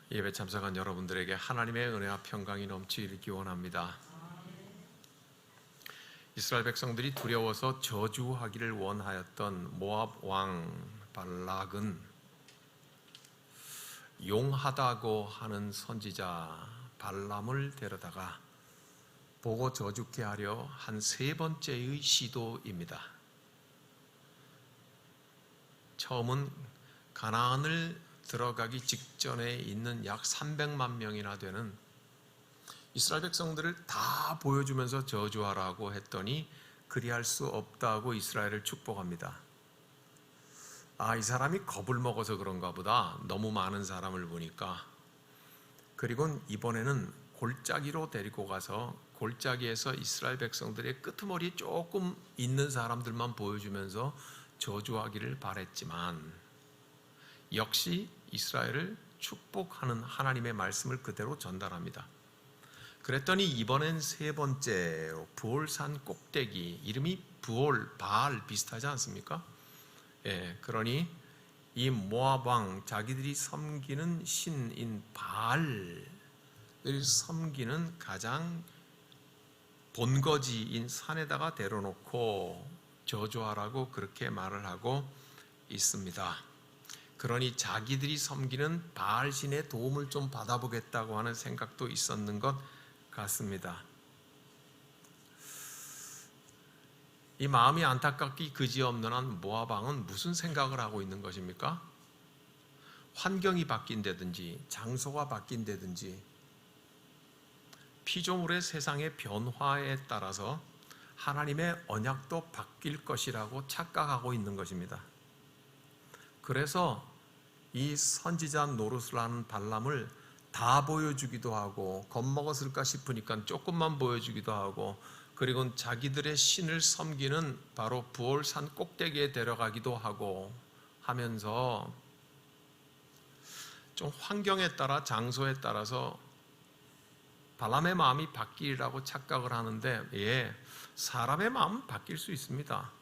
예배 참석한 여러분들에게 하나님의 은혜와 평강이 넘치기 원합니다. 이스라엘 백성들이 두려워서 저주하기를 원하였던 모압 왕 발락은 용하다고 하는 선지자 발람을 데려다가 보고 저주케 하려 한 세 번째의 시도입니다. 처음은 가나안을 들어가기 직전에 있는 약 300만 명이나 되는 이스라엘 백성들을 다 보여주면서 저주하라고 했더니 그리할 수 없다고 이스라엘을 축복합니다. 이 사람이 겁을 먹어서 그런가 보다. 너무 많은 사람을 보니까. 그리고 이번에는 골짜기로 데리고 가서 골짜기에서 이스라엘 백성들의 끄트머리 조금 있는 사람들만 보여주면서 저주하기를 바랬지만 역시 이스라엘을 축복하는 하나님의 말씀을 그대로 전달합니다. 그랬더니 이번엔 세 번째로 부올산 꼭대기, 이름이 부올, 바알 비슷하지 않습니까? 그러니 이 모압 왕, 자기들이 섬기는 신인 바알을 섬기는 가장 본거지인 산에다가 데려놓고 저주하라고 그렇게 말을 하고 있습니다. 그러니 자기들이 섬기는 바알 신의 도움을 좀 받아보겠다고 하는 생각도 있었는 것 같습니다. 이 마음이 안타깝기 그지없는 한 모압 왕은 무슨 생각을 하고 있는 것입니까? 환경이 바뀐다든지 장소가 바뀐다든지 피조물의 세상의 변화에 따라서 하나님의 언약도 바뀔 것이라고 착각하고 있는 것입니다. 그래서 이 선지자 노릇을 하는 발람을 다 보여주기도 하고 겁먹었을까 싶으니까 조금만 보여주기도 하고 그리고 자기들의 신을 섬기는 바로 부올산 꼭대기에 데려가기도 하고 하면서 좀 환경에 따라 장소에 따라서 발람의 마음이 바뀌라고 착각을 하는데 사람의 마음은 바뀔 수 있습니다.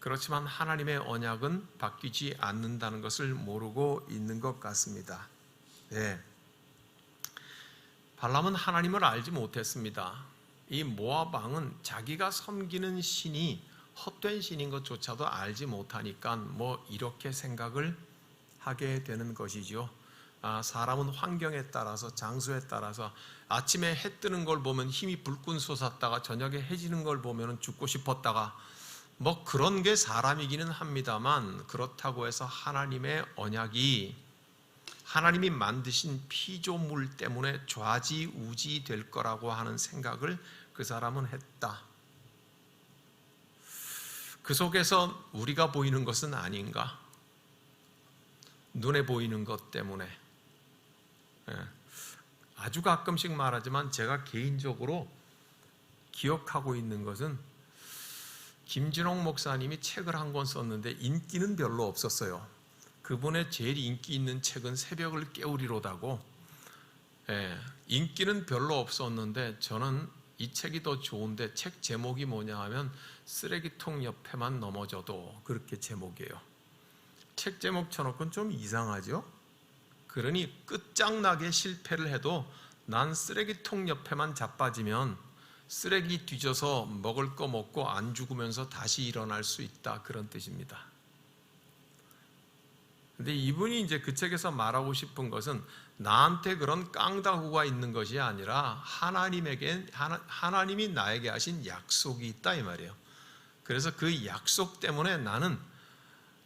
그렇지만 하나님의 언약은 바뀌지 않는다는 것을 모르고 있는 것 같습니다. 발람은 하나님을 알지 못했습니다. 이 모압 왕은 자기가 섬기는 신이 헛된 신인 것조차도 알지 못하니까 이렇게 생각을 하게 되는 것이죠. 사람은 환경에 따라서 장소에 따라서 아침에 해 뜨는 걸 보면 힘이 불끈 솟았다가 저녁에 해지는 걸 보면 죽고 싶었다가 그런 게 사람이기는 합니다만 그렇다고 해서 하나님의 언약이 하나님이 만드신 피조물 때문에 좌지우지 될 거라고 하는 생각을 그 사람은 했다. 그 속에서 우리가 보이는 것은 아닌가? 눈에 보이는 것 때문에 아주 가끔씩 말하지만 제가 개인적으로 기억하고 있는 것은 김진홍 목사님이 책을 한 권 썼는데 인기는 별로 없었어요. 그분의 제일 인기 있는 책은 새벽을 깨우리로다고. 인기는 별로 없었는데 저는 이 책이 더 좋은데 책 제목이 뭐냐 하면 쓰레기통 옆에만 넘어져도 그렇게 제목이에요. 책 제목 쳐놓고는 좀 이상하죠? 그러니 끝장나게 실패를 해도 난 쓰레기통 옆에만 자빠지면 쓰레기 뒤져서 먹을 거 먹고 안 죽으면서 다시 일어날 수 있다, 그런 뜻입니다. 근데 이분이 이제 그 책에서 말하고 싶은 것은 나한테 그런 깡다구가 있는 것이 아니라 하나님이 나에게 하신 약속이 있다 이 말이에요. 그래서 그 약속 때문에 나는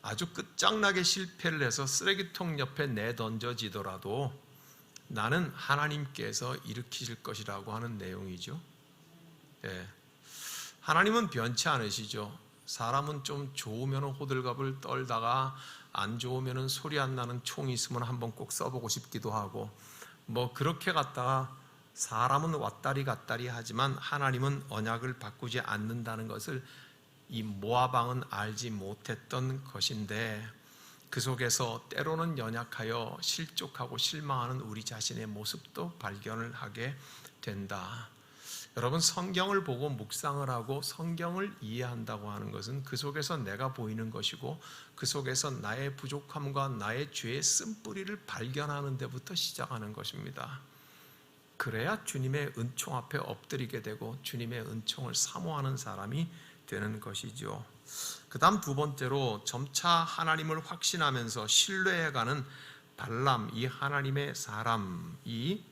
아주 끝장나게 실패를 해서 쓰레기통 옆에 내던져지더라도 나는 하나님께서 일으키실 것이라고 하는 내용이죠. 하나님은 변치 않으시죠. 사람은 좀 좋으면 호들갑을 떨다가 안 좋으면 소리 안 나는 총이 있으면 한번 꼭 써보고 싶기도 하고 그렇게 갔다가 사람은 왔다리 갔다리 하지만 하나님은 언약을 바꾸지 않는다는 것을 이 모압 왕은 알지 못했던 것인데 그 속에서 때로는 연약하여 실족하고 실망하는 우리 자신의 모습도 발견을 하게 된다. 여러분, 성경을 보고 묵상을 하고 성경을 이해한다고 하는 것은 그 속에서 내가 보이는 것이고 그 속에서 나의 부족함과 나의 죄의 쓴뿌리를 발견하는 데부터 시작하는 것입니다. 그래야 주님의 은총 앞에 엎드리게 되고 주님의 은총을 사모하는 사람이 되는 것이죠. 그 다음 두 번째로 점차 하나님을 확신하면서 신뢰해가는 발람, 이 하나님의 사람이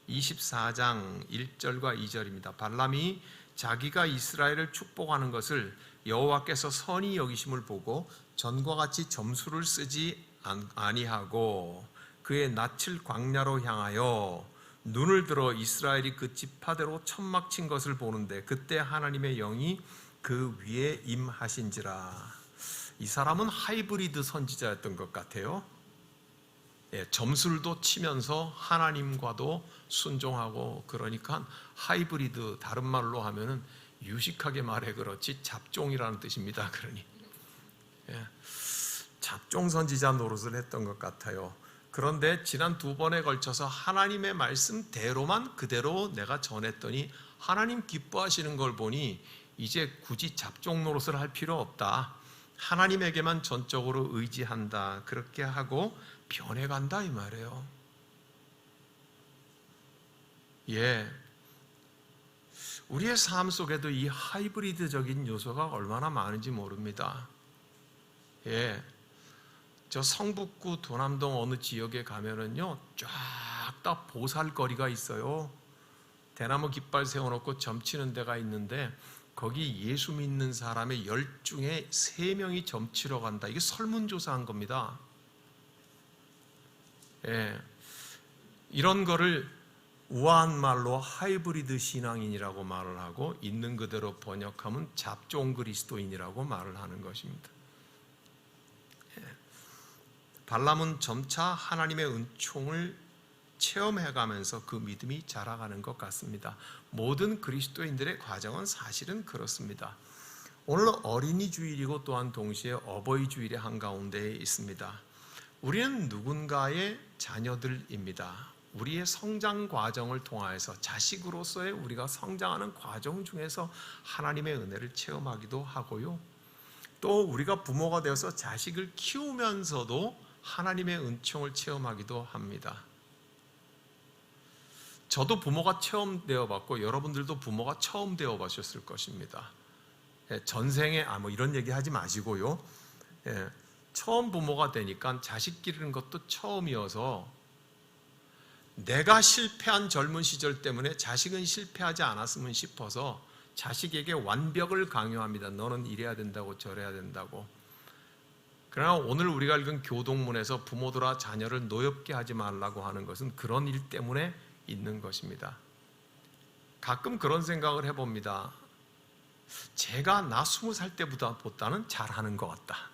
24장 1절과 2절입니다. 발람이 자기가 이스라엘을 축복하는 것을 여호와께서 선히 여기심을 보고 전과 같이 점수를 쓰지 아니하고 그의 낯을 광야로 향하여 눈을 들어 이스라엘이 그 지파대로 천막 친 것을 보는데 그때 하나님의 영이 그 위에 임하신지라. 이 사람은 하이브리드 선지자였던 것 같아요. 점술도 치면서 하나님과도 순종하고, 그러니까 하이브리드, 다른 말로 하면은 유식하게 말해 그렇지 잡종이라는 뜻입니다. 그러니 잡종 선지자 노릇을 했던 것 같아요. 그런데 지난 두 번에 걸쳐서 하나님의 말씀대로만 그대로 내가 전했더니 하나님 기뻐하시는 걸 보니 이제 굳이 잡종 노릇을 할 필요 없다, 하나님에게만 전적으로 의지한다, 그렇게 하고 변해간다 이 말이에요. 우리의 삶 속에도 이 하이브리드적인 요소가 얼마나 많은지 모릅니다. 저 성북구 도남동 어느 지역에 가면은요, 쫙 다 보살거리가 있어요. 대나무 깃발 세워놓고 점치는 데가 있는데 거기 예수 믿는 사람의 10 중에 3명이 점치러 간다. 이게 설문조사한 겁니다. 이런 거를 우아한 말로 하이브리드 신앙인이라고 말을 하고, 있는 그대로 번역하면 잡종 그리스도인이라고 말을 하는 것입니다. 발람은 점차 하나님의 은총을 체험해가면서 그 믿음이 자라가는 것 같습니다. 모든 그리스도인들의 과정은 사실은 그렇습니다. 오늘 어린이 주일이고 또한 동시에 어버이 주일의 한가운데에 있습니다. 우리는 누군가의 자녀들입니다. 우리의 성장 과정을 통하여서 자식으로서의 우리가 성장하는 과정 중에서 하나님의 은혜를 체험하기도 하고요, 또 우리가 부모가 되어서 자식을 키우면서도 하나님의 은총을 체험하기도 합니다. 저도 부모가 처음 되어봤고 여러분들도 부모가 처음 되어보셨을 것입니다. 전생에 뭐 이런 얘기 하지 마시고요, 처음 부모가 되니까 자식 기르는 것도 처음이어서 내가 실패한 젊은 시절 때문에 자식은 실패하지 않았으면 싶어서 자식에게 완벽을 강요합니다. 너는 이래야 된다고 저래야 된다고. 그러나 오늘 우리가 읽은 교동문에서 부모들아 자녀를 노엽게 하지 말라고 하는 것은 그런 일 때문에 있는 것입니다. 가끔 그런 생각을 해봅니다. 제가 나 20살 때보다는 잘하는 것 같다.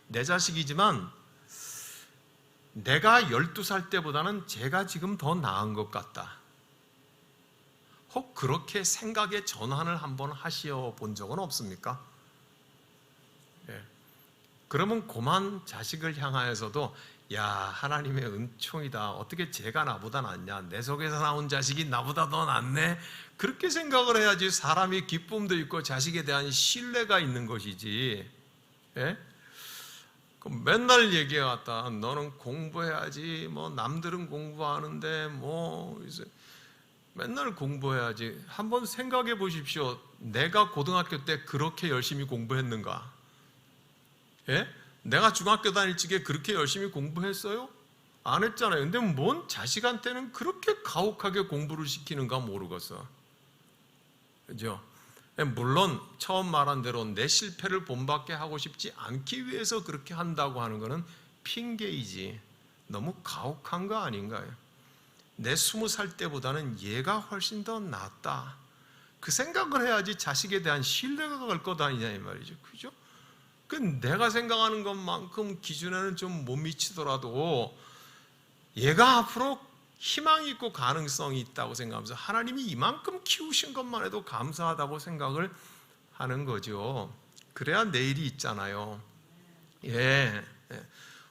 내 자식이지만 내가 12살 때보다는 제가 지금 더 나은 것 같다. 혹 그렇게 생각의 전환을 한번 하시어 본 적은 없습니까? 그러면 고만 자식을 향하여서도 야, 하나님의 은총이다. 어떻게 쟤가 나보다 낫냐? 내 속에서 나온 자식이 나보다 더 낫네? 그렇게 생각을 해야지 사람이 기쁨도 있고 자식에 대한 신뢰가 있는 것이지. 그럼 맨날 얘기해왔다. 너는 공부해야지. 뭐 남들은 공부하는데 뭐 이제 맨날 공부해야지. 한번 생각해 보십시오. 내가 고등학교 때 그렇게 열심히 공부했는가? 내가 중학교 다닐 적에 그렇게 열심히 공부했어요? 안 했잖아요. 근데 뭔 자식한테는 그렇게 가혹하게 공부를 시키는가 모르겠어. 그죠? 물론 처음 말한 대로 내 실패를 본받게 하고 싶지 않기 위해서 그렇게 한다고 하는 것은 핑계이지 너무 가혹한 거 아닌가요? 내 20살 때보다는 얘가 훨씬 더 낫다. 그 생각을 해야지 자식에 대한 신뢰가 갈 것 아니냐 이 말이죠. 그죠? 그 내가 생각하는 것만큼 기준에는 좀 못 미치더라도 얘가 앞으로 희망이 있고 가능성이 있다고 생각하면서 하나님이 이만큼 키우신 것만 해도 감사하다고 생각을 하는 거죠. 그래야 내일이 있잖아요.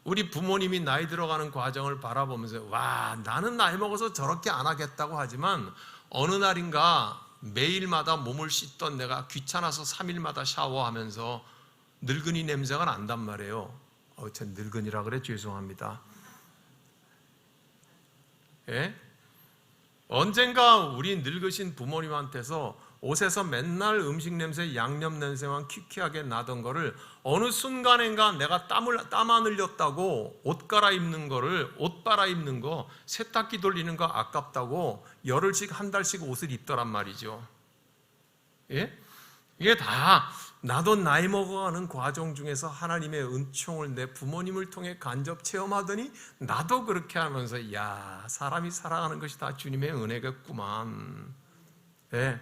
우리 부모님이 나이 들어가는 과정을 바라보면서 와, 나는 나이 먹어서 저렇게 안 하겠다고 하지만 어느 날인가 매일마다 몸을 씻던 내가 귀찮아서 3일마다 샤워하면서 늙은이 냄새가 난단 말이에요. 전 늙은이라 그래 죄송합니다. 예? 언젠가 우리 늙으신 부모님한테서 옷에서 맨날 음식 냄새, 양념 냄새만 퀴퀴하게 나던 거를 어느 순간인가 내가 땀 안 흘렸다고 옷 갈아입는 거 세탁기 돌리는 거 아깝다고 열흘씩 한 달씩 옷을 입더란 말이죠. 예? 이게 다 나도 나이 먹어가는 과정 중에서 하나님의 은총을 내 부모님을 통해 간접 체험하더니 나도 그렇게 하면서 야, 사람이 살아가는 것이 다 주님의 은혜겠구만. 예,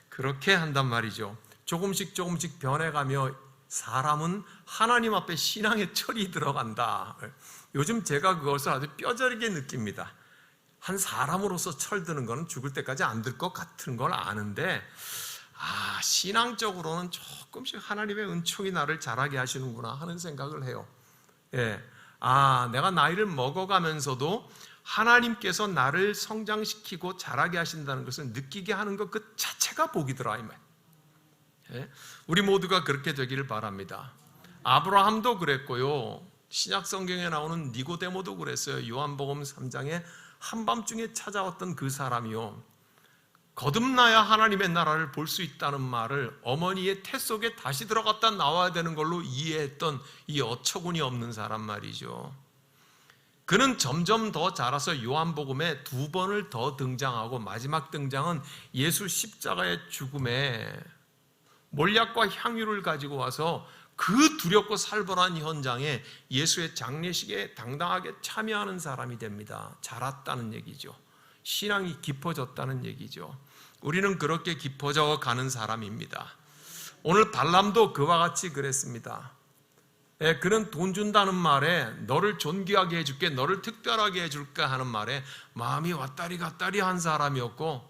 그렇게 한단 말이죠. 조금씩 변해가며 사람은 하나님 앞에 신앙의 철이 들어간다. 요즘 제가 그것을 아주 뼈저리게 느낍니다. 한 사람으로서 철드는 거는 죽을 때까지 안 들 것 같은 걸 아는데 신앙적으로는 조금씩 하나님의 은총이 나를 자라게 하시는구나 하는 생각을 해요. 예. 내가 나이를 먹어가면서도 하나님께서 나를 성장시키고 자라게 하신다는 것을 느끼게 하는 것 그 자체가 복이더라 이 말. 예. 우리 모두가 그렇게 되기를 바랍니다. 아브라함도 그랬고요. 신약 성경에 나오는 니고데모도 그랬어요. 요한복음 3장에 한밤중에 찾아왔던 그 사람이요. 거듭나야 하나님의 나라를 볼 수 있다는 말을 어머니의 태 속에 다시 들어갔다 나와야 되는 걸로 이해했던 이 어처구니 없는 사람 말이죠. 그는 점점 더 자라서 요한복음에 2번을 더 등장하고 마지막 등장은 예수 십자가의 죽음에 몰약과 향유를 가지고 와서 그 두렵고 살벌한 현장에 예수의 장례식에 당당하게 참여하는 사람이 됩니다. 자랐다는 얘기죠. 신앙이 깊어졌다는 얘기죠. 우리는 그렇게 깊어져 가는 사람입니다. 오늘 발람도 그와 같이 그랬습니다. 그는 돈 준다는 말에 너를 존귀하게 해줄게, 너를 특별하게 해줄까 하는 말에 마음이 왔다리 갔다리 한 사람이었고,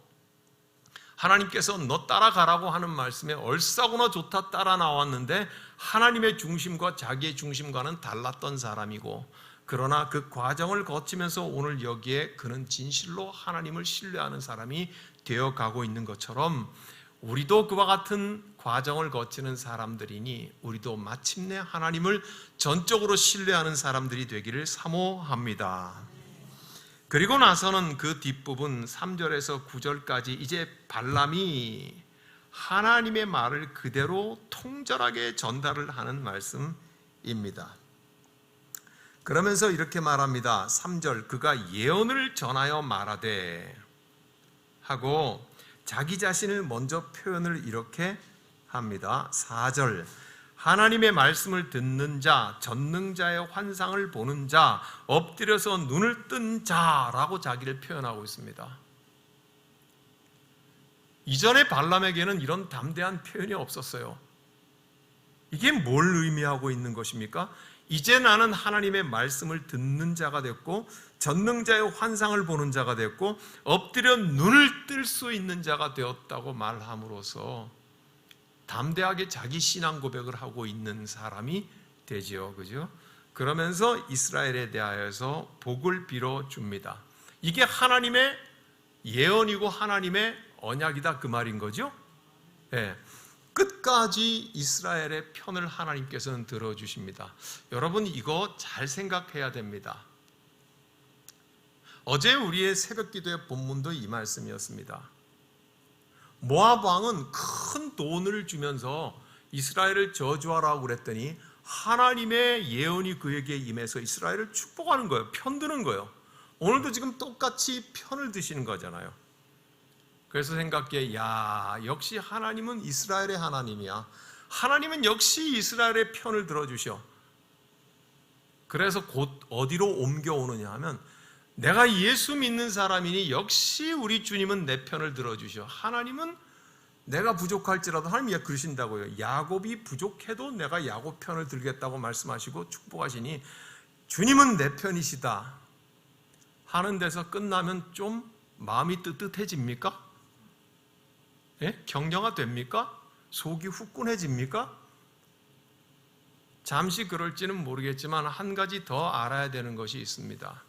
하나님께서 너 따라가라고 하는 말씀에 얼싸구나 좋다 따라 나왔는데 하나님의 중심과 자기의 중심과는 달랐던 사람이고, 그러나 그 과정을 거치면서 오늘 여기에 그는 진실로 하나님을 신뢰하는 사람이 되어가고 있는 것처럼 우리도 그와 같은 과정을 거치는 사람들이니 우리도 마침내 하나님을 전적으로 신뢰하는 사람들이 되기를 사모합니다. 그리고 나서는 그 뒷부분 3절에서 9절까지 이제 발람이 하나님의 말을 그대로 통절하게 전달을 하는 말씀입니다. 그러면서 이렇게 말합니다. 3절 그가 예언을 전하여 말하되 하고 자기 자신을 먼저 표현을 이렇게 합니다. 4절 하나님의 말씀을 듣는 자, 전능자의 환상을 보는 자, 엎드려서 눈을 뜬 자라고 자기를 표현하고 있습니다. 이전에 발람에게는 이런 담대한 표현이 없었어요. 이게 뭘 의미하고 있는 것입니까? 이제 나는 하나님의 말씀을 듣는 자가 됐고 전능자의 환상을 보는 자가 됐고 엎드려 눈을 뜰 수 있는 자가 되었다고 말함으로써 담대하게 자기 신앙 고백을 하고 있는 사람이 되지요. 그죠? 그러면서 이스라엘에 대하여서 복을 빌어 줍니다. 이게 하나님의 예언이고 하나님의 언약이다 그 말인 거죠? 네. 끝까지 이스라엘의 편을 하나님께서는 들어주십니다. 여러분 이거 잘 생각해야 됩니다. 어제 우리의 새벽 기도의 본문도 이 말씀이었습니다. 모압 왕은 큰 돈을 주면서 이스라엘을 저주하라고 그랬더니 하나님의 예언이 그에게 임해서 이스라엘을 축복하는 거예요. 편드는 거예요. 오늘도 지금 똑같이 편을 드시는 거잖아요. 그래서 생각해, 역시 하나님은 이스라엘의 하나님이야. 하나님은 역시 이스라엘의 편을 들어주셔. 그래서 곧 어디로 옮겨오느냐 하면 내가 예수 믿는 사람이니 역시 우리 주님은 내 편을 들어주셔. 하나님은 내가 부족할지라도 하나님이 그러신다고요. 야곱이 부족해도 내가 야곱 편을 들겠다고 말씀하시고 축복하시니 주님은 내 편이시다 하는 데서 끝나면 좀 마음이 뜨뜻해집니까? 예? 격려가 됩니까? 속이 후끈해집니까? 잠시 그럴지는 모르겠지만 한 가지 더 알아야 되는 것이 있습니다.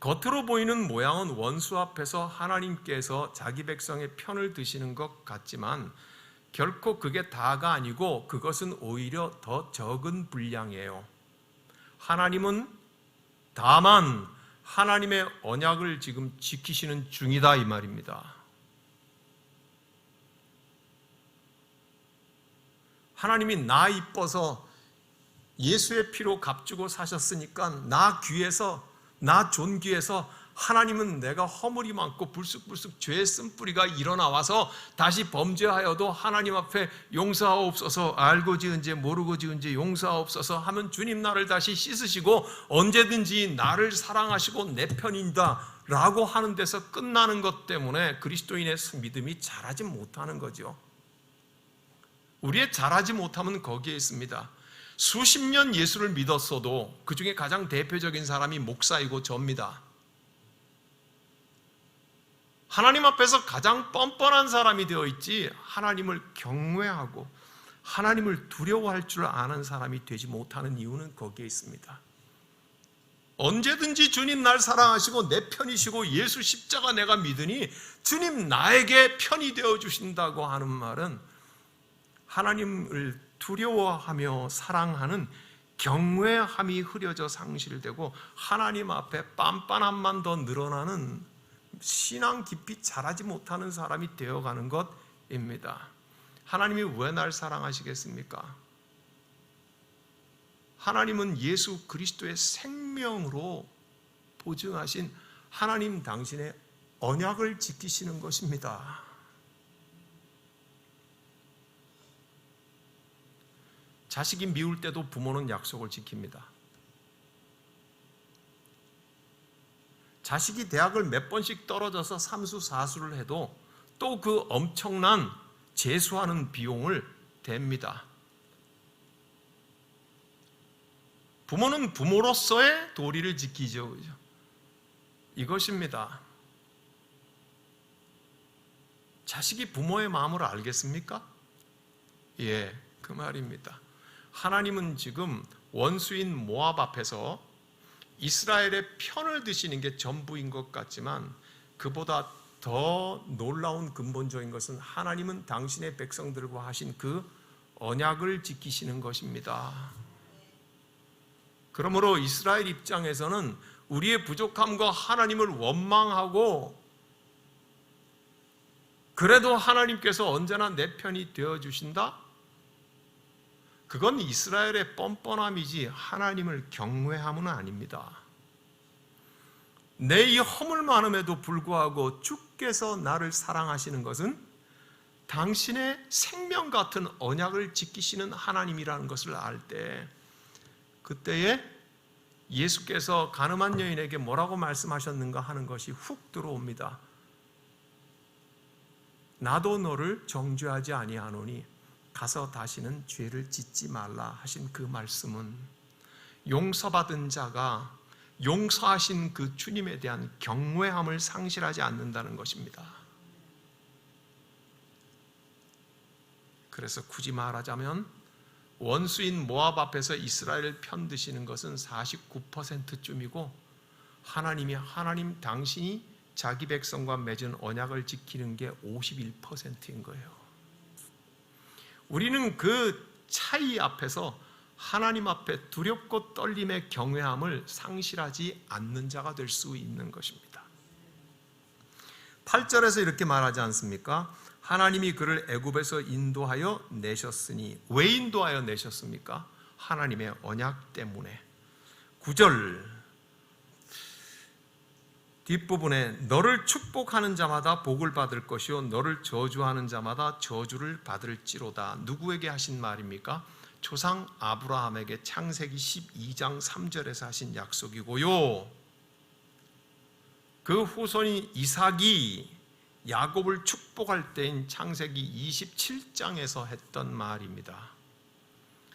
겉으로 보이는 모양은 원수 앞에서 하나님께서 자기 백성의 편을 드시는 것 같지만 결코 그게 다가 아니고 그것은 오히려 더 적은 분량이에요. 하나님은 다만 하나님의 언약을 지금 지키시는 중이다 이 말입니다. 하나님이 나 이뻐서 예수의 피로 값주고 사셨으니까 나 귀해서, 나 존귀해서 하나님은 내가 허물이 많고 불쑥불쑥 죄의 쓴뿌리가 일어나와서 다시 범죄하여도 하나님 앞에 용서하옵소서, 알고 지은 죄 모르고 지은 죄 용서하옵소서 하면 주님 나를 다시 씻으시고 언제든지 나를 사랑하시고 내 편이다 라고 하는 데서 끝나는 것 때문에 그리스도인의 믿음이 자라지 못하는 거죠. 우리의 자라지 못함은 거기에 있습니다. 수십 년 예수를 믿었어도 그 중에 가장 대표적인 사람이 목사이고 저입니다. 하나님 앞에서 가장 뻔뻔한 사람이 되어 있지 하나님을 경외하고 하나님을 두려워할 줄 아는 사람이 되지 못하는 이유는 거기에 있습니다. 언제든지 주님 날 사랑하시고 내 편이시고 예수 십자가 내가 믿으니 주님 나에게 편이 되어 주신다고 하는 말은 하나님을 두려워하며 사랑하는 경외함이 흐려져 상실되고 하나님 앞에 빤빤함만 더 늘어나는 신앙 깊이 자라지 못하는 사람이 되어가는 것입니다. 하나님이 왜 날 사랑하시겠습니까? 하나님은 예수 그리스도의 생명으로 보증하신 하나님 당신의 언약을 지키시는 것입니다. 자식이 미울 때도 부모는 약속을 지킵니다. 자식이 대학을 몇 번씩 떨어져서 삼수사수를 해도 또 그 엄청난 재수하는 비용을 댑니다. 부모는 부모로서의 도리를 지키죠. 이것입니다. 자식이 부모의 마음을 알겠습니까? 예, 그 말입니다. 하나님은 지금 원수인 모압 앞에서 이스라엘의 편을 드시는 게 전부인 것 같지만 그보다 더 놀라운 근본적인 것은 하나님은 당신의 백성들과 하신 그 언약을 지키시는 것입니다. 그러므로 이스라엘 입장에서는 우리의 부족함과 하나님을 원망하고 그래도 하나님께서 언제나 내 편이 되어주신다? 그건 이스라엘의 뻔뻔함이지 하나님을 경외함은 아닙니다. 내 이 허물 많음에도 불구하고 주께서 나를 사랑하시는 것은 당신의 생명 같은 언약을 지키시는 하나님이라는 것을 알 때 그때에 예수께서 가늠한 여인에게 뭐라고 말씀하셨는가 하는 것이 훅 들어옵니다. 나도 너를 정죄하지 아니하노니 가서 다시는 죄를 짓지 말라 하신 그 말씀은 용서받은 자가 용서하신 그 주님에 대한 경외함을 상실하지 않는다는 것입니다. 그래서 굳이 말하자면 원수인 모압 앞에서 이스라엘을 편드시는 것은 49%쯤이고 하나님 당신이 자기 백성과 맺은 언약을 지키는 게 51%인 거예요. 우리는 그 차이 앞에서 하나님 앞에 두렵고 떨림의 경외함을 상실하지 않는 자가 될 수 있는 것입니다. 8절에서 이렇게 말하지 않습니까? 하나님이 그를 애굽에서 인도하여 내셨으니 왜 인도하여 내셨습니까? 하나님의 언약 때문에. 9절 뒷부분에 너를 축복하는 자마다 복을 받을 것이요 너를 저주하는 자마다 저주를 받을지로다. 누구에게 하신 말입니까? 조상 아브라함에게 창세기 12장 3절에서 하신 약속이고요. 그 후손인 이삭이 야곱을 축복할 때인 창세기 27장에서 했던 말입니다.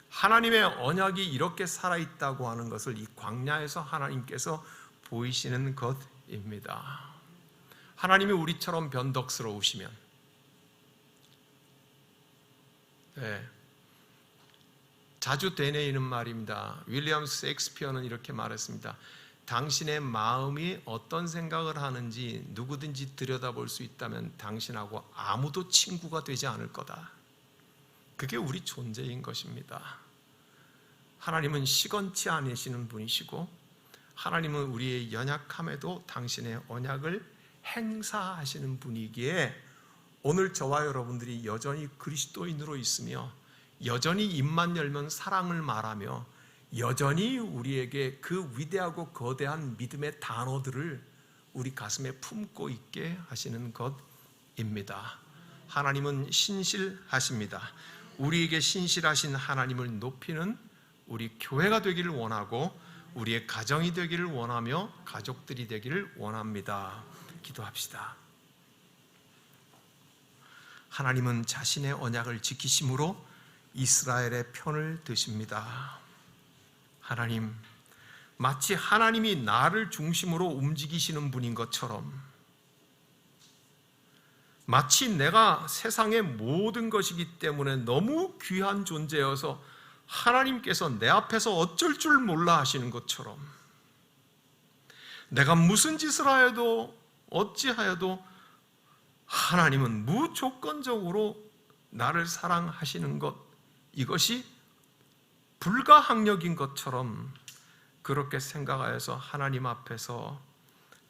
하나님의 언약이 이렇게 살아있다고 하는 것을 이 광야에서 하나님께서 보이시는 것입니다. 하나님이 우리처럼 변덕스러우시면 자주 되뇌이는 말입니다. 윌리엄 셰익스피어는 이렇게 말했습니다. 당신의 마음이 어떤 생각을 하는지 누구든지 들여다볼 수 있다면 당신하고 아무도 친구가 되지 않을 거다. 그게 우리 존재인 것입니다. 하나님은 시건치 않으시는 분이시고 하나님은 우리의 연약함에도 당신의 언약을 행사하시는 분이기에 오늘 저와 여러분들이 여전히 그리스도인으로 있으며 여전히 입만 열면 사랑을 말하며 여전히 우리에게 그 위대하고 거대한 믿음의 단어들을 우리 가슴에 품고 있게 하시는 것입니다. 하나님은 신실하십니다. 우리에게 신실하신 하나님을 높이는 우리 교회가 되기를 원하고 우리의 가정이 되기를 원하며 가족들이 되기를 원합니다. 기도합시다. 하나님은 자신의 언약을 지키심으로 이스라엘의 편을 드십니다. 하나님, 마치 하나님이 나를 중심으로 움직이시는 분인 것처럼 마치 내가 세상의 모든 것이기 때문에 너무 귀한 존재여서 하나님께서 내 앞에서 어쩔 줄 몰라 하시는 것처럼 내가 무슨 짓을 하여도 어찌하여도 하나님은 무조건적으로 나를 사랑하시는 것, 이것이 불가항력인 것처럼 그렇게 생각하여서 하나님 앞에서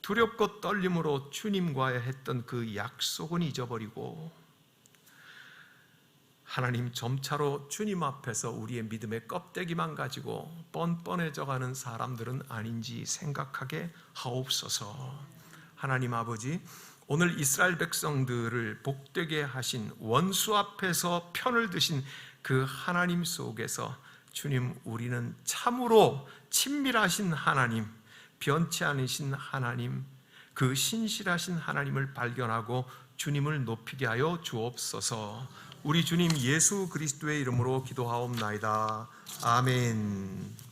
두렵고 떨림으로 주님과의 했던 그 약속은 잊어버리고 하나님 점차로 주님 앞에서 우리의 믿음의 껍데기만 가지고 뻔뻔해져가는 사람들은 아닌지 생각하게 하옵소서. 하나님 아버지, 오늘 이스라엘 백성들을 복되게 하신 원수 앞에서 편을 드신 그 하나님 속에서 주님, 우리는 참으로 친밀하신 하나님, 변치 않으신 하나님, 그 신실하신 하나님을 발견하고 주님을 높이게 하여 주옵소서. 우리 주님 예수 그리스도의 이름으로 기도하옵나이다. 아멘.